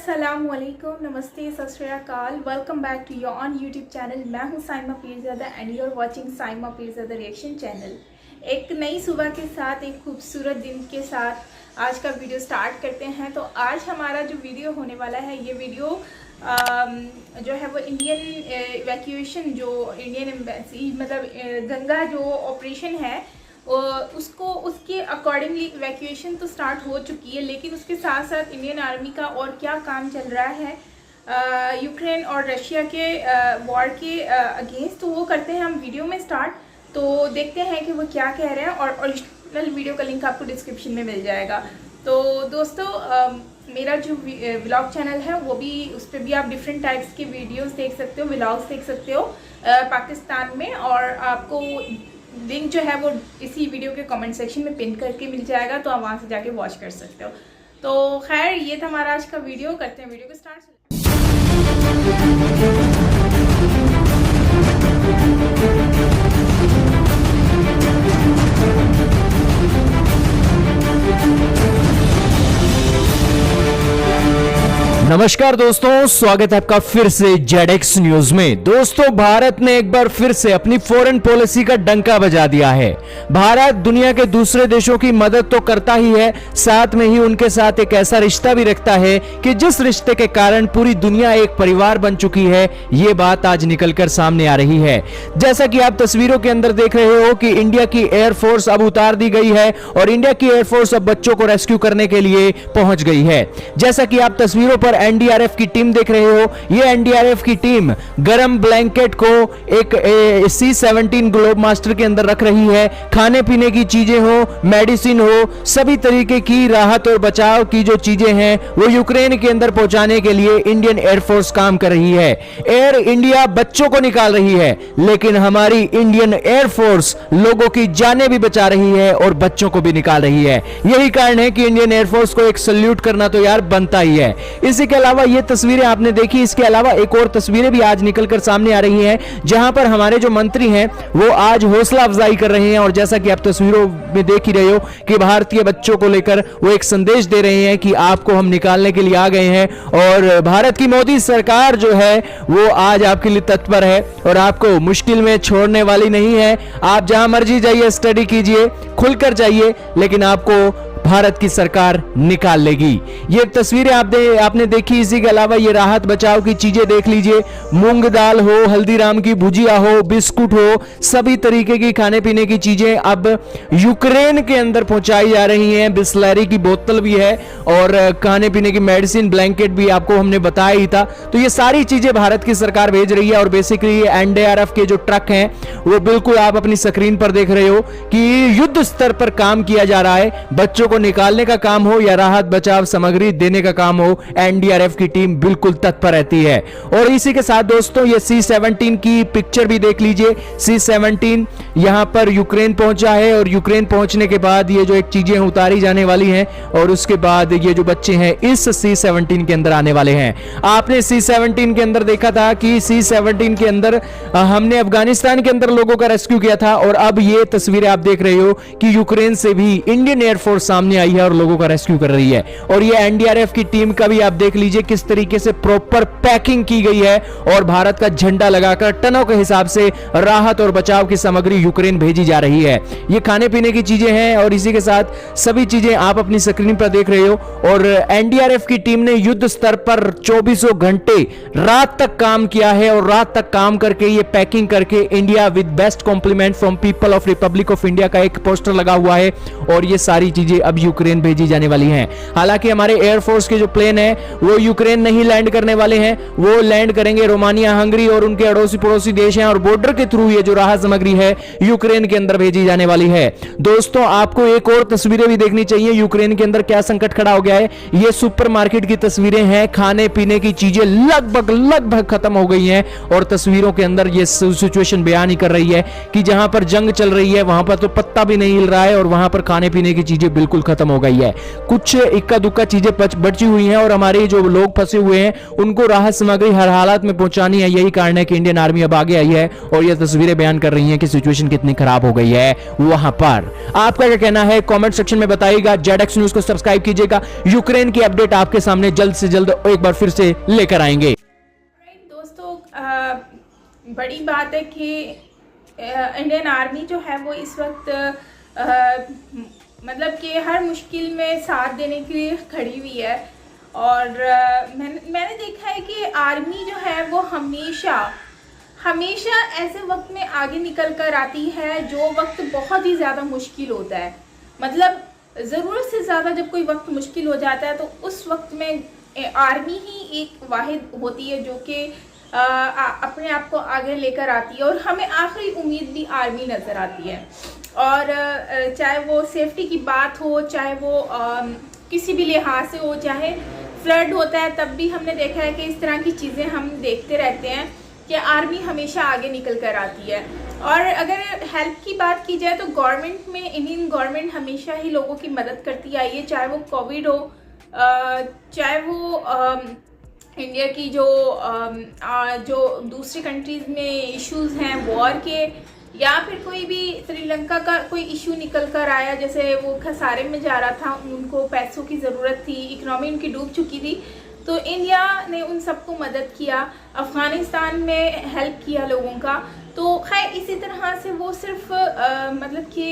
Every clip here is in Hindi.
अस्सलामुअलैकुम, नमस्ते, सत श्री अकाल। Welcome back to your own YouTube channel. मैं हूं Saima Pirzada and you are watching Saima Pirzada reaction channel. एक नई सुबह के साथ, एक खूबसूरत दिन के साथ आज का वीडियो स्टार्ट करते हैं। तो आज हमारा जो वीडियो होने वाला है, ये वीडियो जो है वो इंडियन इवैक्यूएशन, जो इंडियन एम्बेसी मतलब गंगा जो ऑपरेशन है उसको उसके अकॉर्डिंगली इवैक्यूएशन तो स्टार्ट हो चुकी है, लेकिन उसके साथ साथ इंडियन आर्मी का और क्या काम चल रहा है यूक्रेन और रशिया के वॉर के अगेंस्ट, तो वो करते हैं हम वीडियो में स्टार्ट। तो देखते हैं कि वो क्या कह रहे हैं और ओरिजिनल वीडियो का लिंक आपको डिस्क्रिप्शन में मिल जाएगा। तो दोस्तों मेरा जो व्लॉग चैनल है वो भी, उस पर भी आप डिफरेंट टाइप्स के वीडियोस देख सकते हो, व्लॉग्स देख सकते हो पाकिस्तान में, और आपको लिंक जो है वो इसी वीडियो के कमेंट सेक्शन में पिन करके मिल जाएगा, तो आप वहाँ से जाके वॉच कर सकते हो। तो खैर ये था हमारा आज का वीडियो, करते हैं वीडियो को स्टार्ट। नमस्कार दोस्तों, स्वागत है आपका फिर से ZX न्यूज में। दोस्तों भारत ने एक बार फिर से अपनी फॉरेन पॉलिसी का डंका बजा दिया है। भारत दुनिया के दूसरे देशों की मदद तो करता ही है, साथ में ही उनके साथ एक ऐसा रिश्ता भी रखता है कि जिस रिश्ते के कारण पूरी दुनिया एक परिवार बन चुकी है। ये बात आज निकलकर सामने आ रही है। जैसा कि आप तस्वीरों के अंदर देख रहे हो कि इंडिया की एयरफोर्स अब उतार दी गई है और इंडिया की एयरफोर्स अब बच्चों को रेस्क्यू करने के लिए पहुंच गई है। जैसा कि आप तस्वीरों पर एनडीआरएफ की टीम देख रहे हो, ये एनडीआरएफ की टीम गरम ब्लैंकेट को एक C-17 ग्लोब मास्टर के अंदर रख रही है। खाने पीने की चीजें हो, मेडिसिन हो, सभी तरीके की राहत और बचाव की जो चीजें हैं वो यूक्रेन के अंदर पहुंचाने के लिए इंडियन एयरफोर्स काम कर रही है। एयर इंडिया बच्चों को निकाल रही है, लेकिन हमारी इंडियन एयरफोर्स लोगों की जानें भी बचा रही है और बच्चों को भी निकाल रही है। यही कारण है कि इंडियन एयरफोर्स को एक सल्यूट करना तो यार बनता ही है। इसी के अलावा ये तस्वीरें आपने देखी, इसके अलावा एक और तस्वीरें भी आज निकलकर सामने आ रही हैं, जहां पर हमारे जो मंत्री हैं वो आज हौसला अफजाई कर रहे हैं। और जैसा कि आप तस्वीरों में देख ही रहे हो कि भारतीय बच्चों को लेकर वो एक संदेश दे रहे हैं कि आपको हम निकालने के लिए आ गए हैं, और भारत की मोदी सरकार जो है वो आज आपके लिए तत्पर है और आपको मुश्किल में छोड़ने वाली नहीं है। आप जहां मर्जी जाइए, स्टडी कीजिए, खुलकर जाइए, लेकिन आपको भारत की सरकार निकाल लेगी। ये तस्वीरें आपने देखी। इसी के अलावा ये राहत बचाव की चीजें देख लीजिए, मूंग दाल हो, हल्दीराम की भुजिया हो, बिस्कुट हो, सभी तरीके की खाने पीने की चीजें अब यूक्रेन के अंदर पहुंचाई जा रही हैं। बिस्लरी की बोतल भी है और खाने पीने की मेडिसिन, ब्लैंकेट भी आपको हमने बताया ही था। तो ये सारी चीजें भारत की सरकार भेज रही है। और बेसिकली एनडीआरएफ के जो ट्रक हैं वो बिल्कुल आप अपनी स्क्रीन पर देख रहे हो कि युद्ध स्तर पर काम किया जा रहा है। बच्चों निकालने का काम हो या राहत बचाव सामग्री देने का काम हो, एनडीआरएफ की टीम बिल्कुल तत्पर रहती है। और इसी के साथ दोस्तों ये C-17 की पिक्चर भी देख लीजिए। C-17 यहां पर यूक्रेन पहुंचा है और यूक्रेन पहुंचने के बाद ये जो एक चीजें उतारी जाने वाली हैं और उसके बाद ये जो बच्चे हैं इस C-17 के अंदर आने वाले हैं। आपने C-17 के अंदर देखा था कि C-17 के अंदर हमने अफगानिस्तान के अंदर लोगों का रेस्क्यू किया था, और अब ये तस्वीरें आप देख रहे हो कि यूक्रेन से भी इंडियन एयरफोर्स सामने आई है और लोगों का रेस्क्यू कर रही है। और ये एनडीआरएफ की टीम का भी आप देख लीजिए किस तरीके से प्रॉपर पैकिंग की गई है और भारत का झंडा लगाकर टनों के हिसाब से राहत और बचाव की सामग्री यूक्रेन भेजी जा रही है। ये खाने पीने की चीजें हैं और इसी के साथ सभी चीजें आप अपनी स्क्रीन पर देख रहे हो। और एनडीआरएफ की टीम ने युद्ध स्तर पर 24 घंटे रात तक काम किया है और रात तक काम करके ये पैकिंग करके India with best compliment from people of Republic of India का एक पोस्टर लगा हुआ है और ये सारी चीजें अब यूक्रेन भेजी जाने वाली हैं। हालांकि हमारे एयरफोर्स के जो प्लेन है वो यूक्रेन नहीं लैंड करने वाले हैं, वो लैंड करेंगे रोमानिया, हंगरी और उनके अड़ोसी पड़ोसी देश हैं, और बॉर्डर के थ्रू ये जो राहत सामग्री है यूक्रेन के अंदर भेजी जाने वाली है। दोस्तों आपको एक और तस्वीरें भी देखनी चाहिए, यूक्रेन के अंदर क्या संकट खड़ा हो गया है। ये सुपरमार्केट की तस्वीरें हैं, खाने पीने की चीजें लगभग खत्म हो गई हैं और तस्वीरों के अंदर ये सिचुएशन बयान ही कर रही है कि जहां पर जंग चल रही है वहां पर तो पत्ता भी नहीं हिल रहा है और वहां पर खाने पीने की चीजें बिल्कुल खत्म हो गई है। कुछ इक्का दुक्का चीजें बची हुई हैं और हमारे जो लोग फंसे हुए हैं उनको राहत सामग्री हर हालात में पहुंचानी है। यही कारण है कि इंडियन आर्मी अब आगे आई है और यह तस्वीरें बयान कर रही हैं कि सिचुएशन कितनी खराब हो गई है वहां पर। आपका क्या कहना है कमेंट सेक्शन में बताइएगा। जेडेक्स न्यूज को सब्सक्राइब कीजिएगा। यूक्रेन की अपडेट आपके सामने जल्द से जल्द एक बार फिर से लेकर आएंगे। दोस्तों, बड़ी बात है कि इंडियन आर्मी जो है वो इस वक्त मतलब कि हर मुश्किल में साथ देने के लिए खड़ी हुई है। और मैंने देखा है कि आर्मी जो है वो हमेशा ऐसे वक्त में आगे निकल कर आती है जो वक्त बहुत ही ज़्यादा मुश्किल होता है। मतलब ज़रूरत से ज़्यादा जब कोई वक्त मुश्किल हो जाता है तो उस वक्त में आर्मी ही एक वाहिद होती है जो कि अपने आप को आगे लेकर आती है और हमें आखिरी उम्मीद भी आर्मी नज़र आती है। और चाहे वो सेफ्टी की बात हो, चाहे वो किसी भी लिहाज से हो, चाहे फ्लड होता है तब भी हमने देखा है कि इस तरह की चीज़ें हम देखते रहते हैं कि आर्मी हमेशा आगे निकल कर आती है। और अगर हेल्प की बात की जाए तो गवर्नमेंट में इंडियन गवर्नमेंट हमेशा ही लोगों की मदद करती आई है, चाहे वो कोविड हो, चाहे वो इंडिया की जो दूसरी कंट्रीज़ में इश्यूज़ हैं वॉर के, या फिर कोई भी श्रीलंका का कोई इशू निकल कर आया, जैसे वो खसारे में जा रहा था, उनको पैसों की ज़रूरत थी, इकनॉमी उनकी डूब चुकी थी, तो इंडिया ने उन सबको मदद किया। अफ़गानिस्तान में हेल्प किया लोगों का। तो खैर इसी तरह से वो सिर्फ मतलब कि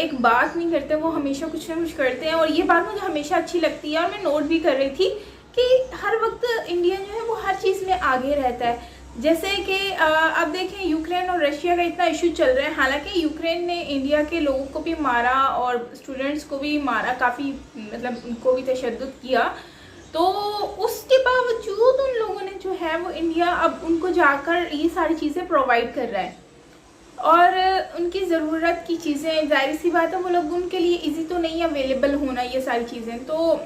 एक बात नहीं करते, वो हमेशा कुछ ना कुछ करते हैं और ये बात मुझे हमेशा अच्छी लगती है। और मैं नोट भी कर रही थी कि हर वक्त इंडिया जो है वो हर चीज़ में आगे रहता है। जैसे कि अब देखें यूक्रेन और रशिया का इतना इशू चल रहा है, हालांकि यूक्रेन ने इंडिया के लोगों को भी मारा और स्टूडेंट्स को भी मारा, काफ़ी मतलब उनको भी तशद्दुद किया, तो उसके बावजूद उन लोगों ने जो है वो इंडिया अब उनको जाकर ये सारी चीज़ें प्रोवाइड कर रहा है। और उनकी ज़रूरत की चीज़ें, जाहिर सी बात है वो लोग, उनके लिए इजी तो नहीं अवेलेबल होना ये सारी चीज़ें। तो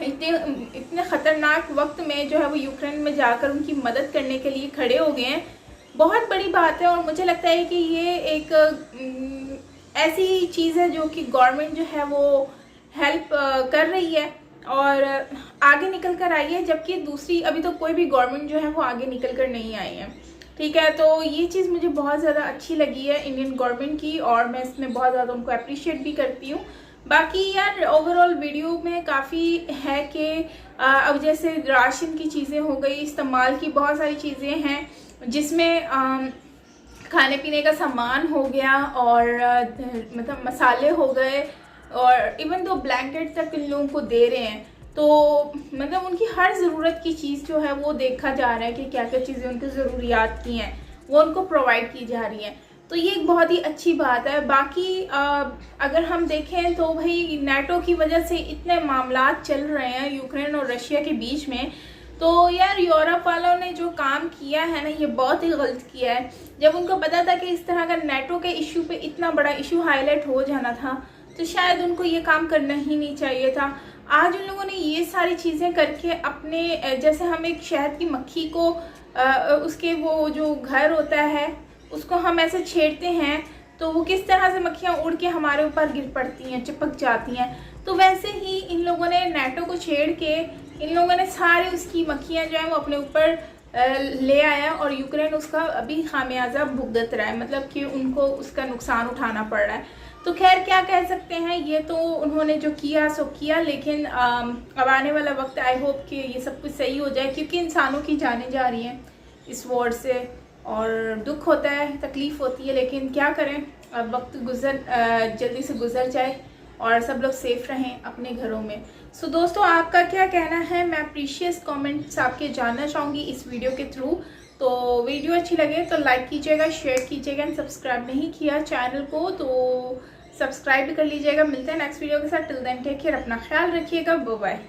इतने ख़तरनाक वक्त में जो है वो यूक्रेन में जाकर उनकी मदद करने के लिए खड़े हो गए हैं, बहुत बड़ी बात है। और मुझे लगता है कि ये एक ऐसी चीज़ है जो कि गवर्नमेंट जो है वो हेल्प कर रही है और आगे निकल कर आई है, जबकि दूसरी अभी तो कोई भी गवर्नमेंट जो है वो आगे निकल कर नहीं आई है। ठीक है, तो ये चीज़ मुझे बहुत ज़्यादा अच्छी लगी है इंडियन गवर्नमेंट की और मैं इसमें बहुत ज़्यादा उनको अप्रिशिएट भी करती हूँ। बाकी यार ओवरऑल वीडियो में काफ़ी है कि अब जैसे राशन की चीज़ें हो गई, इस्तेमाल की बहुत सारी चीज़ें हैं जिसमें खाने पीने का सामान हो गया और मतलब मसाले हो गए और इवन दो ब्लैंकेट तक इन लोगों को दे रहे हैं। तो मतलब उनकी हर ज़रूरत की चीज़ जो है वो देखा जा रहा है कि क्या क्या चीज़ें उनकी ज़रूरियात की हैं वो उनको प्रोवाइड की जा रही हैं। तो ये एक बहुत ही अच्छी बात है। बाकी अगर हम देखें तो भाई नेटो की वजह से इतने मामलात चल रहे हैं यूक्रेन और रशिया के बीच में, तो यार यूरोप वालों ने जो काम किया है ना ये बहुत ही गलत किया है। जब उनको पता था कि इस तरह का नेटो के इशू पे इतना बड़ा इशू हाईलाइट हो जाना था तो शायद उनको ये काम करना ही नहीं चाहिए था। आज उन लोगों ने ये सारी चीज़ें करके अपने, जैसे हम एक शहद की मक्खी को उसके वो जो घर होता है उसको हम ऐसे छेड़ते हैं तो वो किस तरह से मक्खियाँ उड़ के हमारे ऊपर गिर पड़ती हैं, चिपक जाती हैं, तो वैसे ही इन लोगों ने नेटो को छेड़ के इन लोगों ने सारी उसकी मक्खियाँ जो हैं वो अपने ऊपर ले आया और यूक्रेन उसका अभी खामियाजा भुगत रहा है, मतलब कि उनको उसका नुकसान उठाना पड़ रहा है। तो खैर क्या कह सकते हैं, ये तो उन्होंने जो किया सो किया, लेकिन अब आने वाला वक्त आई होप कि ये सब कुछ सही हो जाए, क्योंकि इंसानों की जानें जा रही हैं इस वॉर से और दुख होता है, तकलीफ़ होती है, लेकिन क्या करें, अब वक्त जल्दी से गुजर जाए और सब लोग सेफ रहें अपने घरों में। सो दोस्तों आपका क्या कहना है, मैं प्रीशियस कमेंट्स आपके जानना चाहूँगी इस वीडियो के थ्रू। तो वीडियो अच्छी लगे तो लाइक कीजिएगा, शेयर कीजिएगा, एंड सब्सक्राइब नहीं किया चैनल को तो सब्सक्राइब कर लीजिएगा। मिलते हैं नेक्स्ट वीडियो के साथ। टिल देन टेक केयर, अपना ख्याल रखिएगा, बाय बाय।